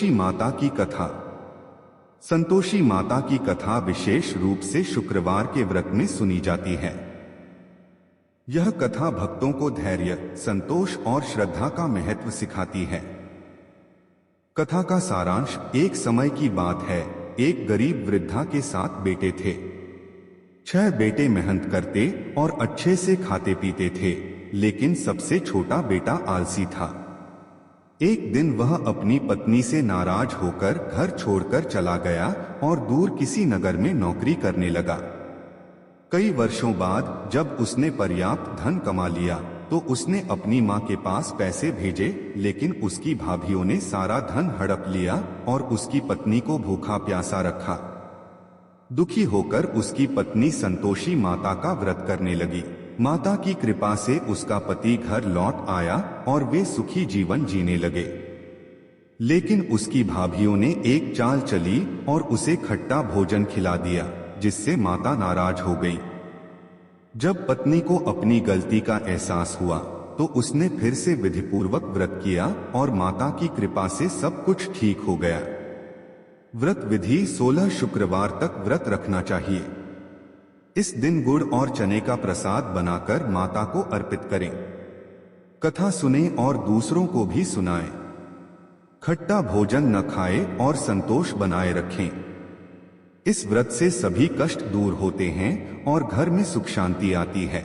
संतोषी माता की कथा। संतोषी माता की कथा विशेष रूप से शुक्रवार के व्रत में सुनी जाती है। यह कथा भक्तों को धैर्य, संतोष और श्रद्धा का महत्व सिखाती है। कथा का सारांश, एक समय की बात है, एक गरीब वृद्धा के 7 बेटे थे। 6 बेटे मेहनत करते और अच्छे से खाते पीते थे, लेकिन सबसे छोटा बेटा आलसी था। एक दिन वह अपनी पत्नी से नाराज होकर घर छोड़कर चला गया और दूर किसी नगर में नौकरी करने लगा। कई वर्षों बाद जब उसने पर्याप्त धन कमा लिया तो उसने अपनी मां के पास पैसे भेजे, लेकिन उसकी भाभीियों ने सारा धन हड़प लिया और उसकी पत्नी को भूखा प्यासा रखा। दुखी होकर उसकी पत्नी संतोषी माता का व्रत करने लगी। माता की कृपा से उसका पति घर लौट आया और वे सुखी जीवन जीने लगे। लेकिन उसकी भाभीियों ने एक चाल चली और उसे खट्टा भोजन खिला दिया, जिससे माता नाराज हो गई। जब पत्नी को अपनी गलती का एहसास हुआ तो उसने फिर से विधिपूर्वक व्रत किया और माता की कृपा से सब कुछ ठीक हो गया। व्रत विधि: 16 शुक्रवार तक व्रत रखना चाहिए। इस दिन गुड़ और चने का प्रसाद बनाकर माता को अर्पित करें। कथा सुनें और दूसरों को भी सुनाएं। खट्टा भोजन न खाएं और संतोष बनाए रखें। इस व्रत से सभी कष्ट दूर होते हैं और घर में सुख शांति आती है।